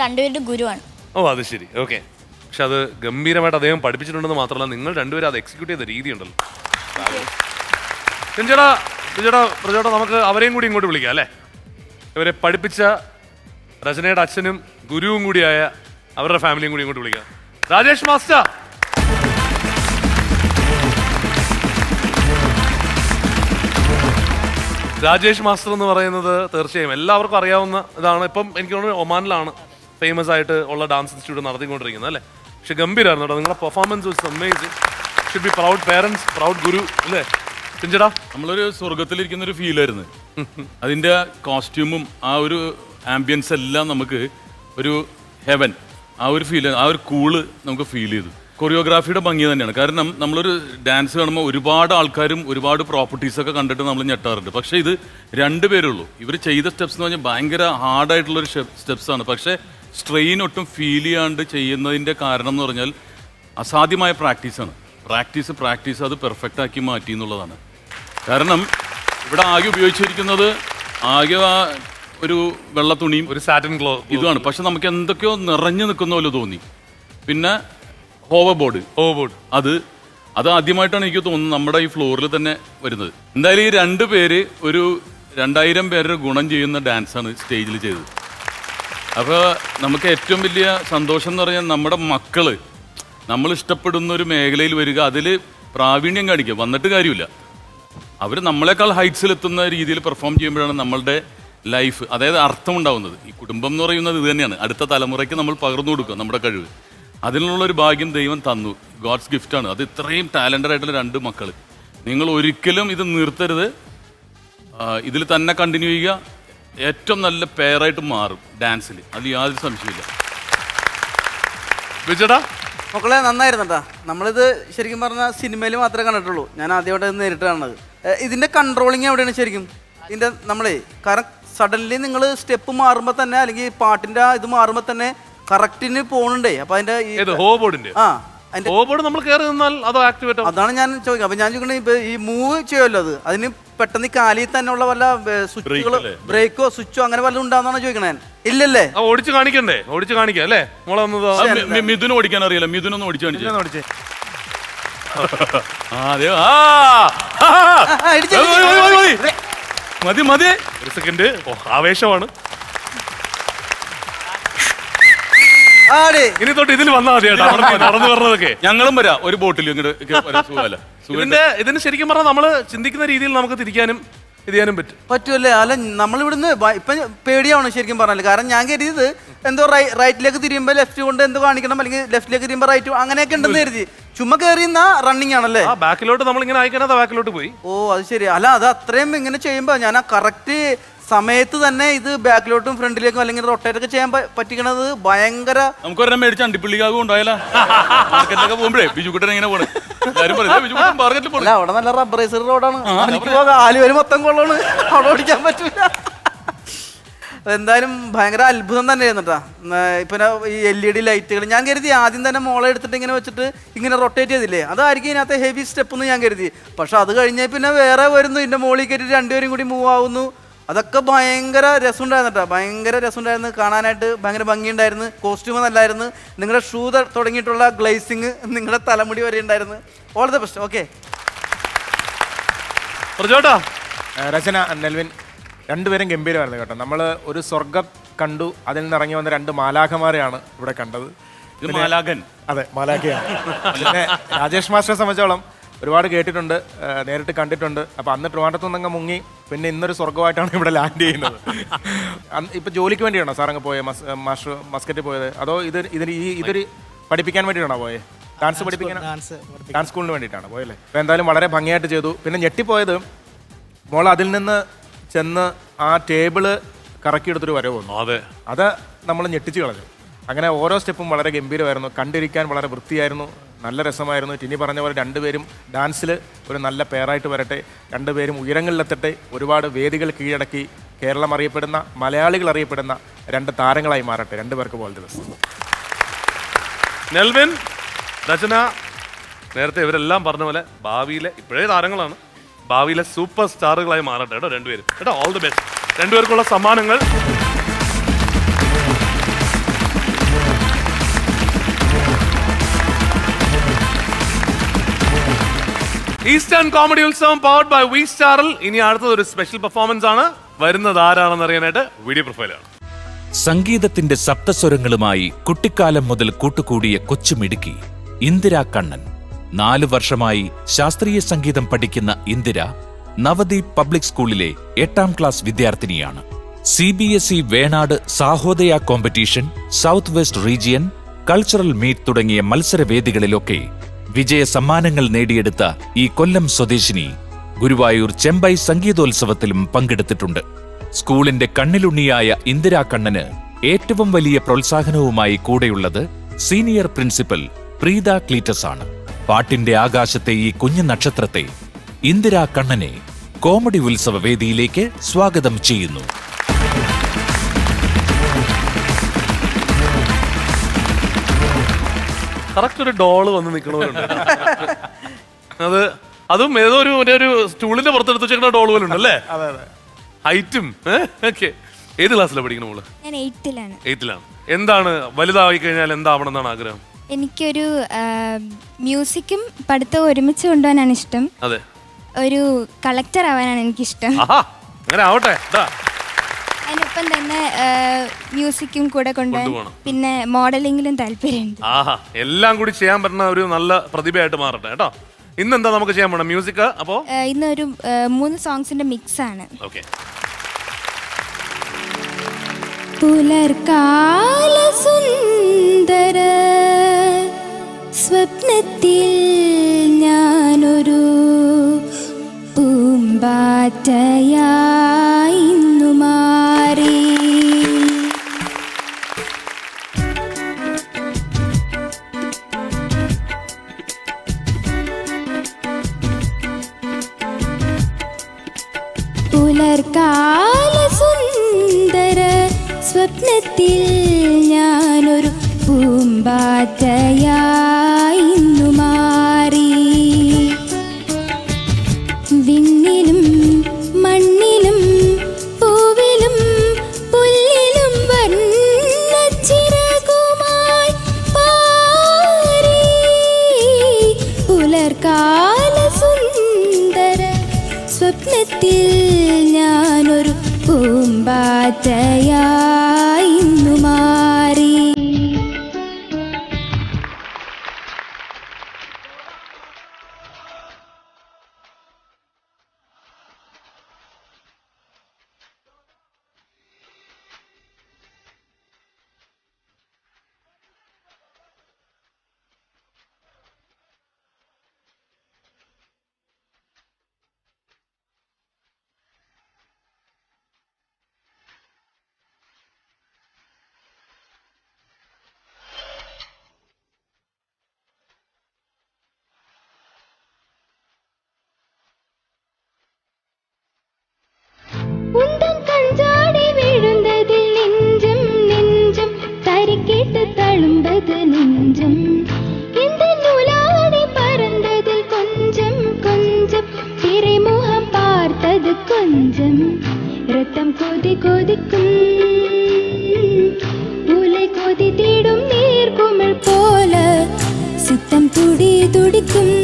രണ്ടുപേരുടെ ഗുരുവാണ് ഓ അത് ശരി ഓക്കെ. പക്ഷെ അത് ഗംഭീരമായിട്ട് അദ്ദേഹം പഠിപ്പിച്ചിട്ടുണ്ടെന്ന് മാത്രമല്ല നിങ്ങൾ രണ്ടുപേരും അത് എക്സിക്യൂട്ട് ചെയ്ത രീതി ഉണ്ടല്ലോ. പ്രജോട നമുക്ക് അവരെയും കൂടി ഇങ്ങോട്ട് വിളിക്കാം അല്ലേ? ഇവരെ പഠിപ്പിച്ച രചനയുടെ അച്ഛനും ഗുരുവും കൂടിയായ അവരുടെ ഫാമിലിയും കൂടി ഇങ്ങോട്ട് വിളിക്കാം. രാജേഷ് മാസ്റ്റർ. രാജേഷ് മാസ്റ്റർ എന്ന് പറയുന്നത് തീർച്ചയായും എല്ലാവർക്കും അറിയാവുന്ന ഇതാണ്. ഇപ്പം എനിക്ക് തോന്നുന്നു ഒമാനിലാണ് ഫേമസ് ആയിട്ട് ഉള്ള ഡാൻസ് ഇൻസ്റ്റിറ്റ്യൂട്ട് നടത്തിക്കൊണ്ടിരിക്കുന്നത് അല്ലേ? പക്ഷെ ഗംഭീരമായിരുന്നു കേട്ടോ. നിങ്ങളുടെ performance was amazing. Should be proud parents, proud guru അല്ലേ പിഞ്ചടാ? നമ്മളൊരു സ്വർഗത്തിലിരിക്കുന്ന ഒരു ഫീലായിരുന്നു. അതിന്റെ കോസ്റ്റ്യൂമും ആ ഒരു ആംബിയൻസ് എല്ലാം നമുക്ക് ഒരു ഹെവൻ, ആ ഒരു ഫീൽ, ആ ഒരു കൂള് നമുക്ക് ഫീൽ ചെയ്തു. കൊറിയോഗ്രാഫിയുടെ ഭംഗി തന്നെയാണ്. കാരണം നമ്മളൊരു ഡാൻസ് കാണുമ്പോൾ ഒരുപാട് ആൾക്കാരും ഒരുപാട് പ്രോപ്പർട്ടീസൊക്കെ കണ്ടിട്ട് നമ്മൾ ഞെട്ടാറുണ്ട്. പക്ഷേ ഇത് രണ്ടുപേരുള്ളൂ. ഇവർ ചെയ്ത സ്റ്റെപ്സ് എന്ന് പറഞ്ഞാൽ ഭയങ്കര ഹാർഡായിട്ടുള്ളൊരു സ്റ്റെപ്സാണ്. പക്ഷേ സ്ട്രെയിൻ ഒട്ടും ഫീൽ ചെയ്യാണ്ട് ചെയ്യുന്നതിൻ്റെ കാരണം എന്ന് പറഞ്ഞാൽ അസാധ്യമായ പ്രാക്ടീസാണ്. പ്രാക്ടീസ് അത് പെർഫെക്റ്റ് ആക്കി മാറ്റി എന്നുള്ളതാണ്. കാരണം ഇവിടെ ആകെ ഉപയോഗിച്ചിരിക്കുന്നത് ആകെ ആ ഒരു വെള്ള തുണിയും ഒരു സാറ്റിൻ ഗ്ലോ ഇതുമാണ്. പക്ഷെ നമുക്ക് എന്തൊക്കെയോ നിറഞ്ഞു നിൽക്കുന്ന പോലെ തോന്നി. പിന്നെ ഹോവർ ബോർഡ് അത് ആദ്യമായിട്ടാണ് എനിക്ക് തോന്നുന്നത് നമ്മുടെ ഈ ഫ്ലോറിൽ തന്നെ വരുന്നത്. എന്തായാലും ഈ 2 പേര് ഒരു 2000 പേരുടെ ഗുണം ചെയ്യുന്ന ഡാൻസാണ് സ്റ്റേജിൽ ചെയ്തത്. അപ്പോൾ നമുക്ക് ഏറ്റവും വലിയ സന്തോഷം എന്ന് പറഞ്ഞാൽ നമ്മുടെ മക്കള് നമ്മൾ ഇഷ്ടപ്പെടുന്ന ഒരു മേഖലയിൽ വരിക, അതിൽ പ്രാവീണ്യം കാണിക്കുക. വന്നിട്ട് കാര്യമില്ല, അവർ നമ്മളെക്കാൾ ഹൈറ്റ്സിലെത്തുന്ന രീതിയിൽ പെർഫോം ചെയ്യുമ്പോഴാണ് നമ്മളുടെ ലൈഫ്, അതായത് അർത്ഥമുണ്ടാവുന്നത്. ഈ കുടുംബം എന്ന് പറയുന്നത് ഇത് തന്നെയാണ്. അടുത്ത തലമുറയ്ക്ക് നമ്മൾ പകർന്നു കൊടുക്കുക നമ്മുടെ കഴിവ്. അതിനുള്ളൊരു ഭാഗ്യം ദൈവം തന്നു. ഗോഡ്സ് ഗിഫ്റ്റാണ് അത്. ഇത്രയും ടാലൻറ്റഡ് ആയിട്ടുള്ള 2 മക്കൾ. നിങ്ങൾ ഒരിക്കലും ഇത് നിർത്തരുത്. ഇതിൽ തന്നെ കണ്ടിന്യൂ ചെയ്യുക. ഏറ്റവും നല്ല പെയറായിട്ട് മാറും ഡാൻസിൽ, അതിൽ യാതൊരു സംശയമില്ല. വിജടാ മക്കളെ നന്നായിരുന്നു കേട്ടോ. നമ്മളിത് ശരിക്കും പറഞ്ഞാൽ സിനിമയിൽ മാത്രമേ കണ്ടിട്ടുള്ളൂ. ഞാൻ ആദ്യമായിട്ട് ഇത് നേരിട്ട് കാണുന്നത്. ഇതിന്റെ കൺട്രോളിങ് എവിടെയാണ് ശരിക്കും? ഇതിന്റെ നമ്മളെ കാരണം സഡൻലി നിങ്ങൾ സ്റ്റെപ്പ് മാറുമ്പോൾ തന്നെ അല്ലെങ്കിൽ പാട്ടിന്റെ ഇത് മാറുമ്പോൾ തന്നെ കറക്റ്റിന് പോണുണ്ടേ. അപ്പൊ അതിന്റെ നമ്മൾ കയറി നിന്നാൽ അതോ ആക്ടിവേറ്റ് ആവും? അതാണ് ഞാൻ ചോദിക്കുന്നത്. അപ്പൊ ഞാൻ ചോദിക്കണേ ഇപ്പൊ ഈ മൂവ് ചെയ്യുമല്ലോ, അത് അതിന് പെട്ടെന്ന് കാലിൽ തന്നെ ഉള്ള വല്ല സ്വിച്ചുകളോ ബ്രേക്കോ സ്വിച്ചോ അങ്ങനെ വല്ലതും ഉണ്ടാവുന്നാണ് ചോദിക്കണേ. ഇല്ലല്ലേ? ഓടിച്ച് കാണിക്കണ്ടേ? ഓടിച്ച് കാണിക്കാം അല്ലേ മോളെ? മിഥുന് ഓടിക്കാൻ അറിയില്ല. മിഥുനൊന്ന് ഓടിച്ചു കാണിച്ചു. മതി മതി. ഒരു സെക്കൻഡ്. ആവേശമാണ്. ഇനി തൊട്ട് ഇതിൽ വന്നാൽ മതി കേട്ടോ. നടന്നു പറഞ്ഞതൊക്കെ ഞങ്ങളും വരാം ഒരു ബോട്ടിൽ ഇങ്ങോട്ട്. ഇതിന് ശരിക്കും പറഞ്ഞാൽ നമ്മള് ചിന്തിക്കുന്ന രീതിയിൽ നമുക്ക് തിരിക്കാനും ഇത് ചെയ്യാനും പറ്റുമല്ലേ? അല്ല നമ്മളിവിടുന്ന് ഇപ്പൊ പേടിയാണ് ശരിക്കും പറഞ്ഞാൽ. കാരണം ഞാൻ കരുതിയത് എന്തോ റൈറ്റിലേക്ക് തിരിയുമ്പോൾ ലെഫ്റ്റ് കൊണ്ട് എന്തോ കാണിക്കണം, അല്ലെങ്കിൽ ലെഫ്റ്റിലേക്ക് തിരിയുമ്പോൾ റൈറ്റ് അങ്ങനെയൊക്കെ ഉണ്ടെന്ന് കരുതി. ചുമ്മാ കയറിയുന്ന റണ്ണിങ് ആണല്ലേ? ബാക്കിലോട്ട് നമ്മൾ ഇങ്ങനെ അയക്കാനത് ബാക്കിലോട്ട് പോയി. ഓ അത് ശരി. അല്ല അത് അത്രയും ഇങ്ങനെ ചെയ്യുമ്പോ ഞാൻ ആ കറക്റ്റ് സമയത്ത് തന്നെ ഇത് ബാക്കിലോട്ടും ഫ്രണ്ടിലേക്കും അല്ലെങ്കിൽ റൊട്ടേറ്റ് ഒക്കെ ചെയ്യാൻ പറ്റിക്കണത് ഭയങ്കര. നമുക്കൊരെണ്ണം മേടിച്ച് അണ്ടിപ്പള്ളിക്കാകും ഉണ്ടായാലോ മാർക്കറ്റിലൊക്കെ പോകുമ്പോഴേ ബിജുക്കുട്ടൻ ഇങ്ങനെ പോണേ. അല്ല അവിടെ നല്ല റബ്ബറൈസർ റോഡാണ്. ആലുവര് മൊത്തം കൊള്ളാണ്, അവിടെ ഓടിക്കാൻ പറ്റൂല. എന്തായാലും ഭയങ്കര അത്ഭുതം തന്നെയായിരുന്നു കേട്ടാ. ഇപ്പൊ ഈ LED ലൈറ്റുകൾ ഞാൻ കരുതി ആദ്യം തന്നെ മോളെ എടുത്തിട്ട് ഇങ്ങനെ വെച്ചിട്ട് ഇങ്ങനെ റൊട്ടേറ്റ് ചെയ്തില്ലേ, അതായിരിക്കും ഇതിനകത്ത് ഹെവി സ്റ്റെപ്പ് എന്ന് ഞാൻ കരുതി. പക്ഷെ അത് കഴിഞ്ഞാൽ പിന്നെ വേറെ വരുന്നു, ഇതിന്റെ മോളിൽ കയറ്റിട്ട് രണ്ടുപേരും കൂടി മൂവ് ആവുന്നു. അതൊക്കെ ഭയങ്കര രസമുണ്ടായിരുന്നു കേട്ടോ. ഭയങ്കര രസമുണ്ടായിരുന്നു കാണാനായിട്ട്. ഭയങ്കര ഭംഗിയുണ്ടായിരുന്നു. കോസ്റ്റ്യൂം നല്ലായിരുന്നു. നിങ്ങളുടെ ഷൂ തുടങ്ങിയിട്ടുള്ള ഗ്ലേസിങ്, നിങ്ങളുടെ തലമുടി വരെ ഉണ്ടായിരുന്നു. All the best. ഓക്കെ രചന, നെൽവിൻ രണ്ടുപേരും ഗംഭീരമായിരുന്നു കേട്ടോ. നമ്മൾ ഒരു സ്വർഗം കണ്ടു, അതിൽ നിന്ന് ഇറങ്ങി വന്ന രണ്ട് മാലാഖമാരെയാണ് ഇവിടെ കണ്ടത്. മാലാഖൻ. അതെ, മാലാഖയാണ്. പിന്നെ രാജേഷ് മാസ്റ്ററെ സംബന്ധിച്ചോളം ഒരുപാട് കേട്ടിട്ടുണ്ട്, നേരിട്ട് കണ്ടിട്ടുണ്ട്. അപ്പോൾ അന്ന് ട്രിവാൻഡ്രത്ത് നിന്നങ്ങ് മുങ്ങി, പിന്നെ ഇന്നൊരു സ്വർഗമായിട്ടാണ് ഇവിടെ ലാൻഡ് ചെയ്യുന്നത്. ഇപ്പം ജോലിക്ക് വേണ്ടിയാണോ സാർ അങ്ങ് പോയത്, മാസ്റ്റർ മസ്കറ്റിൽ പോയത്? അതോ ഇതൊരു പഠിപ്പിക്കാൻ വേണ്ടിയിട്ടാണോ പോയത്? ഡാൻസ് പഠിപ്പിക്കാൻ, ഡാൻസ് സ്കൂളിന് വേണ്ടിയിട്ടാണ് പോയല്ലേ? അപ്പോൾ എന്തായാലും വളരെ ഭംഗിയായിട്ട് ചെയ്തു. പിന്നെ ഞെട്ടിപ്പോയത് മോൾ അതിൽ നിന്ന് ചെന്ന് ആ ടേബിള് കറക്കിയെടുത്തൊരു വരവ് വന്നു. അതെ, അത് നമ്മൾ ഞെട്ടിച്ച് കളഞ്ഞു. അങ്ങനെ ഓരോ സ്റ്റെപ്പും വളരെ ഗംഭീരമായിരുന്നു. കണ്ടിരിക്കാൻ വളരെ വൃത്തിയായിരുന്നു, നല്ല രസമായിരുന്നു. ടിനി പറഞ്ഞ പോലെ രണ്ടുപേരും ഡാൻസിൽ ഒരു നല്ല പെയറായിട്ട് വരട്ടെ, രണ്ടുപേരും ഉയരങ്ങളിലെത്തട്ടെ, ഒരുപാട് വേദികൾ കീഴടക്കി കേരളം അറിയപ്പെടുന്ന, മലയാളികൾ അറിയപ്പെടുന്ന രണ്ട് താരങ്ങളായി മാറട്ടെ. രണ്ടുപേർക്ക് ഓൾ ദി ബെസ്റ്റ്. നെൽവിൻ, രചന, നേരത്തെ ഇവരെല്ലാം പറഞ്ഞ പോലെ ഭാവിയിലെ ഇപ്പോഴേ താരങ്ങളാണ്, ഭാവിയിലെ സൂപ്പർ സ്റ്റാറുകളായി മാറട്ടെ കേട്ടോ രണ്ടുപേരും കേട്ടോ. All the best. രണ്ടുപേർക്കുള്ള സമ്മാനങ്ങൾ eastern comedy Utsavam powered by V സ്റ്റാറിൽ ഇനി അടുത്തത് ഒരു സ്പെഷ്യൽ പെർഫോമൻസ് ആണ്. വരുന്നത് ആരാണെന്ന് അറിയാനായിട്ട് വീഡിയോ പ്രൊഫൈലാണ്. സംഗീതത്തിന്റെ സപ്തസ്വരങ്ങളുമായി കുട്ടിക്കാലം മുതൽ കൂട്ടുകൂടിയ കൊച്ചുമിടുക്കി ഇന്ദിര കണ്ണൻ. 4 വർഷമായി ശാസ്ത്രീയ സംഗീതം പഠിക്കുന്ന ഇന്ദിര നവദീപ് പബ്ലിക് സ്കൂളിലെ 8ാം ക്ലാസ് വിദ്യാർത്ഥിനിയാണ്. CBSE Venad Sahodaya competition, south west region, cultural meet തുടങ്ങിയ മത്സരവേദികളിലൊക്കെ വിജയ സമ്മാനങ്ങൾ നേടിയെടുത്ത ഈ കൊല്ലം സ്വദേശിനി ഗുരുവായൂർ ചെമ്പൈ സംഗീതോത്സവത്തിലും പങ്കെടുത്തിട്ടുണ്ട്. സ്കൂളിന്റെ കണ്ണിലുണ്ണിയായ ഇന്ദിര കണ്ണന് ഏറ്റവും വലിയ പ്രോത്സാഹനവുമായി കൂടെയുള്ളത് സീനിയർ പ്രിൻസിപ്പൽ പ്രീത ക്ലീറ്റസ് ആണ്. പാട്ടിന്റെ ആകാശത്തെ ഈ കുഞ്ഞു നക്ഷത്രത്തെ ഇന്ദിര കണ്ണനെ കോമഡി ഉത്സവ വേദിയിലേക്ക് സ്വാഗതം ചെയ്യുന്നു. കറക്റ്റ് ഒരു ഡോള് വന്ന് നിൽക്കണവരുണ്ട്. അതും ഏതോ ഒരു സ്റ്റൂളിന്റെ പുറത്തെടുത്ത് വെച്ചിരിക്കുന്ന ഡോൾ പോലെ ഉണ്ടല്ലേ? ഹൈറ്റും. ഓക്കെ, ഏത് ക്ലാസ്സിലാണ് പഠിക്കുന്ന മോള്? ഞാൻ 8th-ലാണ്. എന്താണ് വലുതായി കഴിഞ്ഞാൽ എന്താവണം എന്നാണ് ആഗ്രഹം? എനിക്കൊരു മ്യൂസിക്കും പഠിത്തവും ഒരുമിച്ച് കൊണ്ടുപോകാനാണ് ഇഷ്ടം. അതെ, ഒരു കളക്ടർ ആവാനാണ് എനിക്കിഷ്ടം. അങ്ങനെ ആവട്ടെ. അതിനൊപ്പം തന്നെ മ്യൂസിക്കും കൂടെ കൊണ്ടുപോകാൻ, പിന്നെ മോഡലിംഗിലും താല്പര്യമുണ്ട്. എല്ലാം കൂടി ചെയ്യാൻ പറ്റുന്ന ഒരു നല്ല പ്രതിഭയായിട്ട് മാറട്ടെ കേട്ടോ. ഇന്നെന്താ നമുക്ക് ചെയ്യാൻ പോണം? മ്യൂസിക്. അപ്പോ ഇന്നൊരു 3 സോങ്സിന്റെ മിക്സ് ആണ്. ഓക്കെ. പുലർകാല സുന്ദര സ്വപ്നത്തിൽ ഞാനൊരു പൂമ്പാറ്റയായി ഇന്നു മാറി. പുലർകാല സുന്ദര സ്വപ്നത്തിൽ ഞാനൊരു പൂമ്പാറ്റയായി ഇന്നു മാറി. വിണ്ണിലും മണ്ണിലും പൂവിലും പുല്ലിലും വർണ്ണച്ചിറകുമായി പാറി. പുലർകാല സുന്ദര സ്വപ്നത്തിൽ ഞാൻ പാറ്റയായി ഇന്നു മാറി. உந்தன் கஞ்சாடி விழுந்ததில் நெஞ்சம் நெஞ்சம் தறிக்கேட்டு தழும்பது நெஞ்சம். இந்த நூலாடி பறந்ததில் கொஞ்சம் கொஞ்சம் திரைமுகம் பார்த்தது கொஞ்சம். ரத்தம் கொதி கொதிக்கும் உலை கொதி தேடும் நீர் குமிழ் போல சித்தம் துடி துடிக்கும்.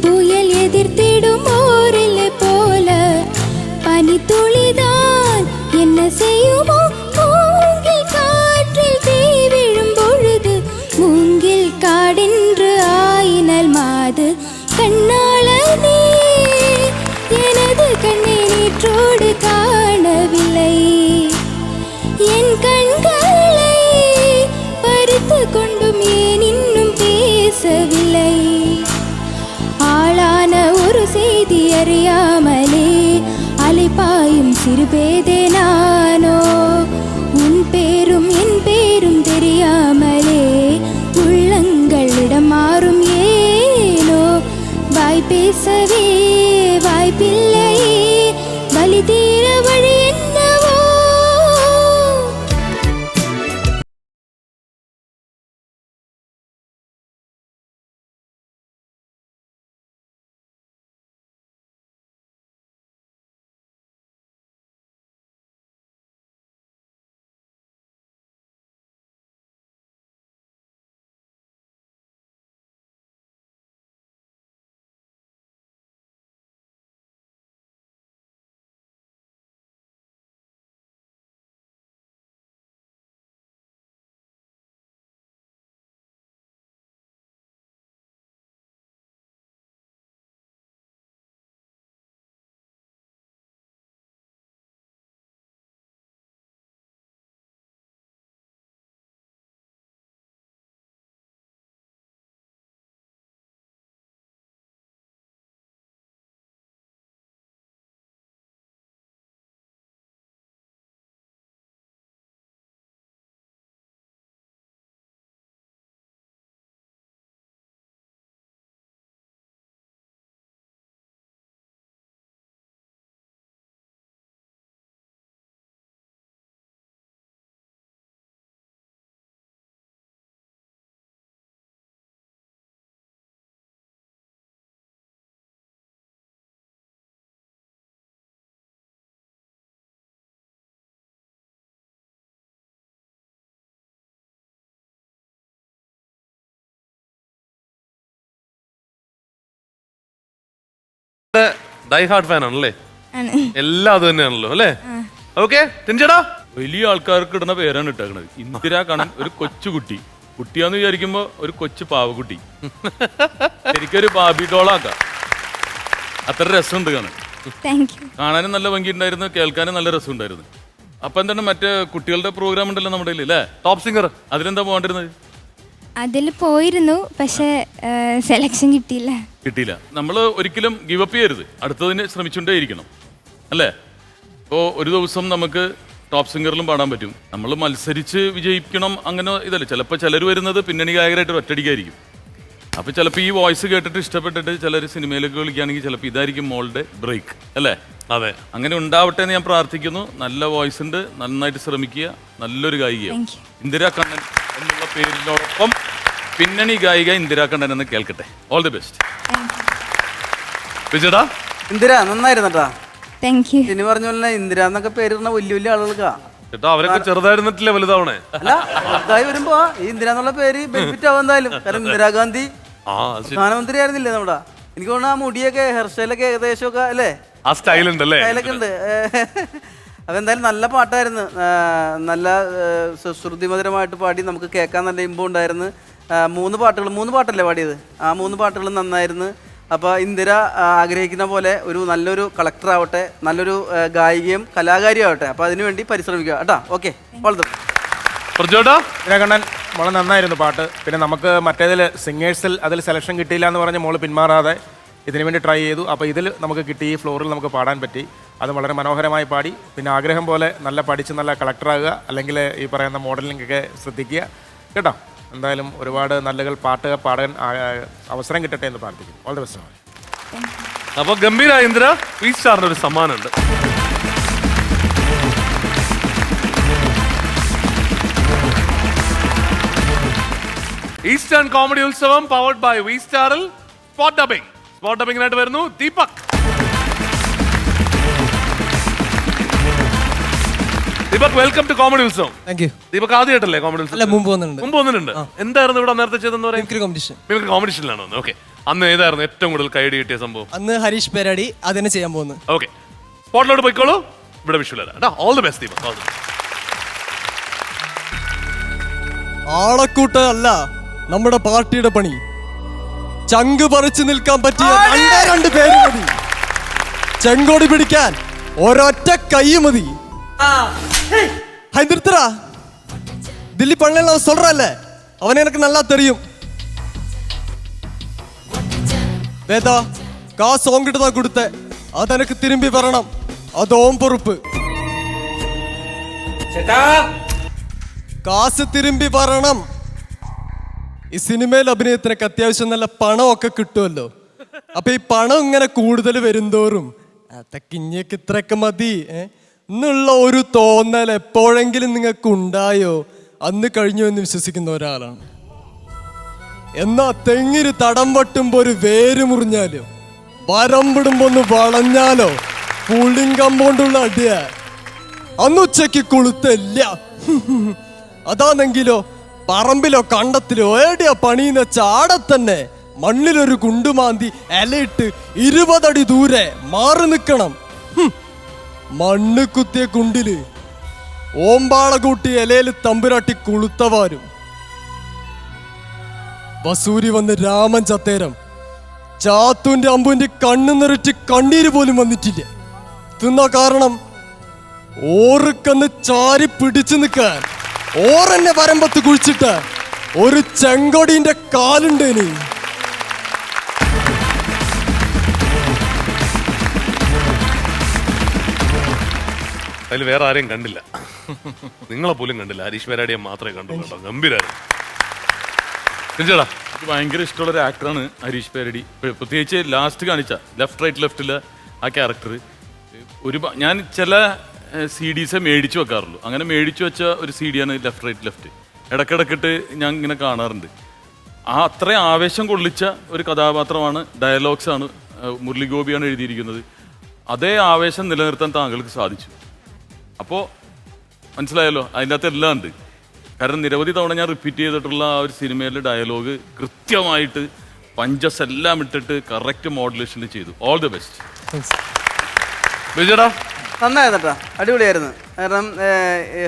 புயல் எதிர்த்திடும் ஓரிலை போல பனி துளிதான் என்ன செய்யுமோ. மூங்கில் காற்றில் தீ விழும் பொழுது மூங்கில் காடென்று ஆயினல் மாது. கண்ணாளனே எனது கண்ணை நீற்றோடு காணவில்லை. என் கண்களை பறித்து கொண்டும் ஏன் இன்னும் பேசவில்லை. ஆளான ஒரு செய்தி அறியாமலே அலைப்பாயும் சிறுபேதே நானோ. உன் பேரும் என் பேரும் தெரியாமலே உள்ளங்களிடம் மாறும் ஏனோ. வாய் பேசவே வாய்ப்பில்லையே வலி தீர வழி என்னவோ. ഡൈ ഹാർഡ് ഫാൻ ആണല്ലേ? എല്ലാം അത് തന്നെയാണല്ലോ അല്ലേ? ഓക്കെ ടിൻചേട്ടാ, വലിയ ആൾക്കാർക്ക് ഇടുന്ന പേരാണ് ഇട്ടേക്കണത്. ഇന്ദിരാ കണ്ണൻ ഒരു കൊച്ചുകുട്ടി. കുട്ടിയാന്ന് വിചാരിക്കുമ്പോ ഒരു കൊച്ചു പാവക്കുട്ടി. ശരിക്കൊരു ബാബി ഡോളാക്കാം. അത്ര രസമുണ്ട് കാണാൻ. കാണാനും നല്ല ഭംഗിയുണ്ടായിരുന്നു, കേൾക്കാനും നല്ല രസമുണ്ടായിരുന്നു. അപ്പൊ എന്താണ് മറ്റേ കുട്ടികളുടെ പ്രോഗ്രാം ഉണ്ടല്ലോ നമ്മുടെ അല്ലേ, ടോപ്പ് സിംഗർ, അതിലെന്താ പോകേണ്ടിരുന്നത്? അതിൽ പോയിരുന്നു, പക്ഷെ സെലക്ഷൻ കിട്ടിയില്ല. നമ്മൾ ഒരിക്കലും ഗിവ് അപ്പ് ചെയ്യരുത്, അടുത്തതിന് ശ്രമിച്ചുകൊണ്ടേ ഇരിക്കണം അല്ലേ? ഇപ്പോൾ ഒരു ദിവസം നമുക്ക് ടോപ്പ് സിംഗറിലും പാടാൻ പറ്റും. നമ്മൾ മത്സരിച്ച് വിജയിക്കണം അങ്ങനെ ഇതല്ല. ചിലപ്പോൾ ചിലർ വരുന്നത് പിന്നണി ഗായകരായിട്ട് ഒറ്റടിക്കായിരിക്കും. അപ്പോൾ ചിലപ്പോൾ ഈ വോയിസ് കേട്ടിട്ട് ഇഷ്ടപ്പെട്ടിട്ട് ചിലർ സിനിമയിലൊക്കെ വിളിക്കുകയാണെങ്കിൽ ചിലപ്പോൾ ഇതായിരിക്കും മോളുടെ ബ്രേക്ക് അല്ലേ? അതെ, അങ്ങനെ ഉണ്ടാവട്ടെ എന്ന് ഞാൻ പ്രാർത്ഥിക്കുന്നു. നല്ല വോയിസ് ഉണ്ട്, നന്നായിട്ട് ശ്രമിക്കുക, നല്ലൊരു ഗായികയാണ് ഇന്ദിരാ കണ്ണൻ എന്നുള്ള പേരിനോടൊപ്പം പിന്നണി ഗായിക ഇന്ദിരാ കണ്ണൻ എന്ന് കേൾക്കട്ടെ. All the best. വിജയടാ, ഇന്ദിര നന്നായിരുന്നട്ടാ. ഇനി പറഞ്ഞ പോലെ ഇന്ദിര എന്നൊക്കെ പേരിടുന്ന വലിയ വലിയ ആളുകൾക്കാ ചേട്ടാ. അവരൊക്കെ ചെറുതായിരുന്നിട്ടില്ലേ വലുതാവണേ? അല്ല, വലുതായി വരുമ്പോ ഈ ഇന്ദിര എന്നുള്ള പേര് ബെനിഫിറ്റ് ആവും എന്തായാലും. കാരണം ഇന്ദിരാഗാന്ധി പ്രധാനമന്ത്രി ആയിരുന്നില്ലേ നമ്മുടെ? എനിക്ക് തോന്നുന്നു ആ മുടിയൊക്കെ ഹെയർ സ്റ്റൈലൊക്കെ ഏകദേശം ഒക്കെ അല്ലേ, ആ സ്റ്റൈൽ ഉണ്ടല്ലേ? സ്റ്റൈലൊക്കെ ഉണ്ട്. അപ്പോൾ എന്തായാലും നല്ല പാട്ടായിരുന്നു, നല്ല ശ്രുതിമധുരമായിട്ട് പാടി, നമുക്ക് കേൾക്കാൻ നല്ല ഇമ്പം ഉണ്ടായിരുന്നു. 3 പാട്ടല്ലേ പാടിയത്? ആ 3 പാട്ടുകളും നന്നായിരുന്നു. അപ്പോൾ ഇന്ദിര ആഗ്രഹിക്കുന്ന പോലെ ഒരു നല്ലൊരു കളക്ടർ ആവട്ടെ, നല്ലൊരു ഗായികയും കലാകാരിയും ആവട്ടെ. അപ്പോൾ അതിനുവേണ്ടി പരിശ്രമിക്കുക കേട്ടോ. ഓക്കെ, വളരെ കണ്ണൻ മോളെ നന്നായിരുന്നു പാട്ട്. പിന്നെ നമുക്ക് മറ്റേതിൽ സിംഗേഴ്സിൽ അതിൽ സെലക്ഷൻ കിട്ടിയില്ല എന്ന് പറഞ്ഞ് മോള് പിന്മാറാതെ ഇതിനു വേണ്ടി ട്രൈ ചെയ്തു. അപ്പോൾ ഇതിൽ നമുക്ക് കിട്ടി, ഈ ഫ്ലോറിൽ നമുക്ക് പാടാൻ പറ്റി. അത് വളരെ മനോഹരമായി പാടി. പിന്നെ ആഗ്രഹം പോലെ നല്ല പഠിച്ച് നല്ല കളക്ടറാകുക, അല്ലെങ്കിൽ ഈ പറയുന്ന മോഡലിംഗ് ഒക്കെ ശ്രദ്ധിക്കുക കേട്ടോ. എന്തായാലും ഒരുപാട് നല്ലകൾ പാട്ട് പാടാൻ അവസരം കിട്ടട്ടെ എന്ന് പ്രാർത്ഥിക്കുന്നു. All the best. അപ്പോൾ ഗംഭീര ഇന്ദിര, ഈ സ്റ്റാറിന് ഒരു സമ്മാനമുണ്ട്. Eastern comedy Utsavam powered by V സ്റ്റാറിൽ സ്പോട്ട് ഡബിങ്ങിനായിട്ട് വരുന്നു Deepak. Deepak, welcome to comedy Utsavam. Deepak ആദ്യമായിട്ടല്ലേ comedy ഉത്സവം? മുമ്പ് വന്നിട്ടുണ്ട്. എന്തായിരുന്നു ഇവിടെ നേരത്തെ ചെയ്തെന്ന് പറയാം? മിമിക്രി കോമ്പറ്റീഷനിലാണ് വന്നത്. ഓക്കെ, അന്ന് ഏതായിരുന്നു ഏറ്റവും കൂടുതൽ കൈയടി കിട്ടിയ സംഭവം? അന്ന് ഹരീഷ് പേരാടി അതിനെ ചെയ്യാൻ പോകുന്നു. ഓക്കെ, സ്പോട്ടിലോട്ട് പോയിക്കോളൂ. ഇവിടെ visual all the best Deepak. ആളക്കൂട്ടല്ല നമ്മുടെ പാർട്ടിയുടെ പണി. ചങ്ക് പറിച്ചു നിൽക്കാൻ പറ്റിയ 2 പേര് മതി. ചെങ്കോടി പിടിക്കാൻ ഒരൊറ്റ കൈ മതി. നിർത്തടാ, ദില്ലി പള്ളിയിൽ சொல்றல்ல, அவன் எனக்கு நல்லா தெரியும். வேதா, காசு உங்ககிட்ட தான் கொடுத்த, அது எனக்கு திரும்பி வரணும். அது ஓம் பொறுப்பு. കാശ് തിരുമ്പി വരണം. ഈ സിനിമയിൽ അഭിനയത്തിനൊക്കെ അത്യാവശ്യം നല്ല പണമൊക്കെ കിട്ടുമല്ലോ. അപ്പൊ ഈ പണം ഇങ്ങനെ കൂടുതൽ വരുന്തോറും അതൊക്കെ ഇങ്ങേക്ക് ഇത്രയൊക്കെ മതി എന്നുള്ള ഒരു തോന്നൽ എപ്പോഴെങ്കിലും നിങ്ങൾക്ക് ഉണ്ടായോ? അന്ന് കഴിഞ്ഞു എന്ന് വിശ്വസിക്കുന്ന ഒരാളാണ്. എന്നാ തെങ്ങിന് തടം വട്ടുമ്പോ ഒരു വേര് മുറിഞ്ഞാലോ, വരമ്പിടുമ്പോ ഒന്ന് വളഞ്ഞാലോ പുളിങ് കമ്പൗണ്ടുള്ള അടിയ അന്നുച്ചയ്ക്ക് കൊളുത്തല്ല. അതാണെങ്കിലോ പറമ്പിലോ കണ്ടത്തിലോ ഏടിയാ പണിന്ന് വെച്ചാ ആടെ തന്നെ മണ്ണിലൊരു കുണ്ടുമാന്തി ഇലയിട്ട് 20 അടി ദൂരെ മാറി നിൽക്കണം. മണ്ണ് കുത്തിയ കുണ്ടില് ഓമ്പാള കൂട്ടി ഇലയിൽ തമ്പുരാട്ടി കൊളുത്തവാരും. വസൂരി വന്ന് രാമൻ ചത്തേരം ചാത്തുന്റെ അമ്പുവിന്റെ കണ്ണു നിറച്ച് കണ്ണീര് പോലും വന്നിട്ടില്ല. തിന്ന കാരണം ഓർക്കന്ന് ചാരി പിടിച്ചു നിൽക്കാൻ ഓറന്നെ വരമ്പത്ത് കുഴിച്ചിട്ട് ഒരു ചെങ്കൊടിന്റെ കാലുണ്ടേന്. അതിൽ വേറെ ആരെയും കണ്ടില്ല, നിങ്ങളെ പോലും കണ്ടില്ല. ഹരീഷ് പേരാടിയെ മാത്രമേ കണ്ടുള്ളൂ. ഗംഭീരായിരുന്നു. എനിക്ക് ഭയങ്കര ഇഷ്ടമുള്ള ഒരു ആക്ടറാണ് ഹരീഷ് പേരടി. പ്രത്യേകിച്ച് ലാസ്റ്റ് കാണിച്ച ലെഫ്റ്റിലെ ആ ക്യാരക്ടർ ഞാൻ ചില CDs മേടിച്ചു വെക്കാറുള്ളൂ. അങ്ങനെ മേടിച്ചു വെച്ച ഒരു CD ആണ് ലെഫ്റ്റ്. ഇടയ്ക്കിടക്കിട്ട് ഞാൻ ഇങ്ങനെ കാണാറുണ്ട്. അത്രയും ആവേശം കൊള്ളിച്ച ഒരു കഥാപാത്രമാണ്. ഡയലോഗ്സ് ആണ് മുരളി ഗോപിയാണ് എഴുതിയിരിക്കുന്നത്. അതേ ആവേശം നിലനിർത്താൻ താങ്കൾക്ക് സാധിച്ചു. അപ്പോൾ മനസ്സിലായല്ലോ, അതിൻ്റെ അകത്ത് എല്ലാം ഉണ്ട്. കാരണം നിരവധി തവണ ഞാൻ റിപ്പീറ്റ് ചെയ്തിട്ടുള്ള ആ ഒരു സിനിമയിലെ ഡയലോഗ് കൃത്യമായിട്ട് പഞ്ചസ് എല്ലാം ഇട്ടിട്ട് കറക്റ്റ് മോഡുലേഷനിൽ ചെയ്തു. All the best. വിജയടാ, നന്നായിരുന്നു കേട്ടോ, അടിപൊളിയായിരുന്നു. കാരണം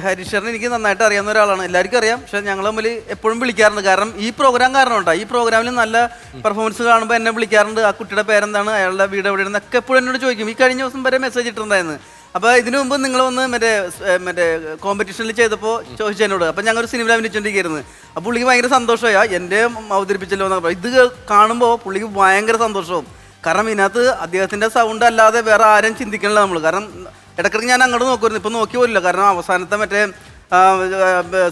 ഹരീശ്വരൻ എനിക്ക് നന്നായിട്ട് അറിയാവുന്ന ഒരാളാണ്, എല്ലാവർക്കും അറിയാം. പക്ഷെ ഞങ്ങൾ തമ്മിൽ എപ്പോഴും വിളിക്കാറുണ്ട്. കാരണം ഈ പ്രോഗ്രാം കാരണം ഉണ്ടാ, ഈ പ്രോഗ്രാമിൽ നല്ല പെർഫോമൻസ് കാണുമ്പോൾ എന്നെ വിളിക്കാറുണ്ട്. ആ കുട്ടിയുടെ പേരെന്താണ്, അയാളുടെ വീട് എവിടെയാണെന്നൊക്കെ എപ്പോഴും എന്നോട് ചോദിക്കും. ഈ കഴിഞ്ഞ ദിവസം വരെ മെസ്സേജ് ഇട്ടിട്ടുണ്ടായിരുന്നു. അപ്പോൾ ഇതിനു മുമ്പ് നിങ്ങൾ വന്ന് മറ്റേ കോമ്പറ്റീഷനിൽ ചെയ്തപ്പോൾ ചോദിച്ചു എന്നോട്. അപ്പം ഞങ്ങൾ സിനിമയിൽ അഭിനയിച്ചുകൊണ്ടിരിക്കുന്നത്. അപ്പോൾ പുള്ളിക്ക് ഭയങ്കര സന്തോഷമായി, എൻ്റെ അവതരിപ്പിച്ചല്ലോ എന്നൊക്കെ. ഇത് കാണുമ്പോൾ പുള്ളിക്ക് ഭയങ്കര സന്തോഷവും. കാരണം ഇതിനകത്ത് അദ്ദേഹത്തിൻ്റെ സൗണ്ട് അല്ലാതെ വേറെ ആരും ചിന്തിക്കണില്ല നമ്മൾ. കാരണം ഇടയ്ക്കിടയ്ക്ക് ഞാൻ അങ്ങോട്ട് നോക്കുമായിരുന്നു, ഇപ്പം നോക്കി പോലില്ല. കാരണം അവസാനത്തെ മറ്റേ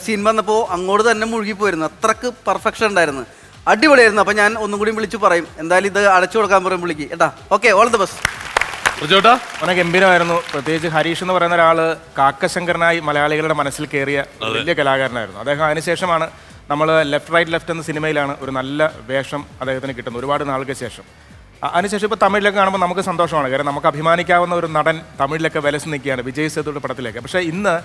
സീൻ വന്നപ്പോൾ അങ്ങോട്ട് തന്നെ മുഴുകിപ്പോയിരുന്നു. അത്രക്ക് പെർഫെക്ഷൻ ഉണ്ടായിരുന്നു, അടിപൊളിയായിരുന്നു. അപ്പം ഞാൻ ഒന്നും കൂടി വിളിച്ച് പറയും, എന്തായാലും ഇത് അടച്ചു കൊടുക്കാൻ പറയും പുള്ളിക്ക് കേട്ടാ. Okay, all the best. വളരെ ഗംഭീരമായിരുന്നു. പ്രത്യേകിച്ച് ഹരീഷ് എന്ന് പറയുന്ന ഒരാള് കാക്കശങ്കരനായി മലയാളികളുടെ മനസ്സിൽ കയറിയ വലിയ കലാകാരനായിരുന്നു അദ്ദേഹം. അതിനുശേഷമാണ് നമ്മൾ ലെഫ്റ്റ് എന്ന സിനിമയിലാണ് ഒരു നല്ല വേഷം അദ്ദേഹത്തിന് കിട്ടുന്നത് ഒരുപാട് നാളുകൾക്ക് ശേഷം. അതിനുശേഷം ഇപ്പോൾ തമിഴിലൊക്കെ കാണുമ്പോൾ നമുക്ക് സന്തോഷമാണ്. കാരണം നമുക്ക് അഭിമാനിക്കാവുന്ന ഒരു നടൻ തമിഴിലൊക്കെ വിലസ് നിൽക്കുകയാണ് വിജയ് സേതുയുടെ പടത്തിലേക്ക്. പക്ഷേ ഇന്ന്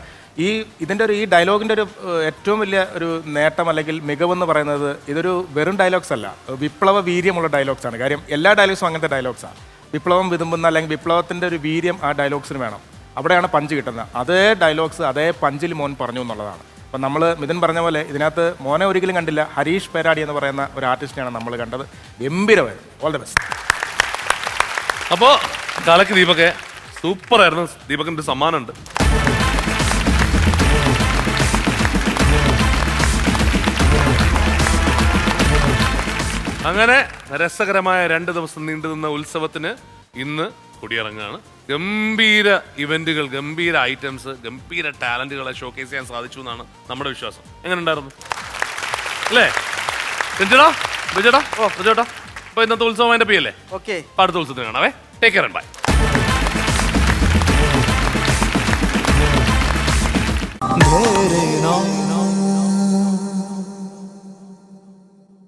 ഈ ഡയലോഗിൻ്റെ ഒരു ഏറ്റവും വലിയ ഒരു നേട്ടം അല്ലെങ്കിൽ മികവെന്ന് പറയുന്നത് ഇതൊരു വെറും ഡയലോഗ്സ് അല്ല, വിപ്ലവ വീര്യമുള്ള ഡയലോഗ്സാണ്. കാര്യം എല്ലാ ഡയലോഗ്സും അങ്ങനത്തെ ഡയലോഗ്സാണ്. വിപ്ലവം വിതുമ്പുന്ന അല്ലെങ്കിൽ വിപ്ലവത്തിൻ്റെ ഒരു വീര്യം ആ ഡയലോഗ്സിന് വേണം. അവിടെയാണ് പഞ്ച് കിട്ടുന്നത്. അതേ ഡയലോഗ്സ് അതേ പഞ്ചിൽ മോൻ പറഞ്ഞു എന്നുള്ളതാണ്. അപ്പം നമ്മൾ മിഥുൻ പറഞ്ഞ പോലെ ഇതിനകത്ത് മോനെ ഒരിക്കലും കണ്ടില്ല, ഹരീഷ് പേരാടി എന്ന് പറയുന്ന ഒരു ആർട്ടിസ്റ്റിനെയാണ് നമ്മൾ കണ്ടത്. ഗംഭീരമായിരുന്നു. All the best. അപ്പോൾ കലക്ക് ദീപകെ, സൂപ്പർ ആയിരുന്നു. ദീപകിൻ്റെ സമ്മാനമുണ്ട്. അങ്ങനെ രസകരമായ 2 ദിവസം നീണ്ടുനിന്ന ഉത്സവത്തിന് ഇന്ന് കൊടിയിറങ്ങുകയാണ്. ഗംഭീര ഇവന്റുകൾ, ഗംഭീര ഐറ്റംസ്, ഗംഭീര ടാലന്റുകളെ ഷോക്കേസ് ചെയ്യാൻ സാധിച്ചു എന്നാണ് നമ്മുടെ വിശ്വാസം. എങ്ങനെ ഉണ്ടായിരുന്നു അല്ലേ രഞ്ജടാ? വിജയടാ, വിജയോട്ടാ, അപ്പൊ ഇന്നത്തെ ഉത്സവം അതിന്റെ പേയല്ലേ? ഓക്കെ, അടുത്ത ഉത്സവത്തിന് കാണാവേ. Take care and by.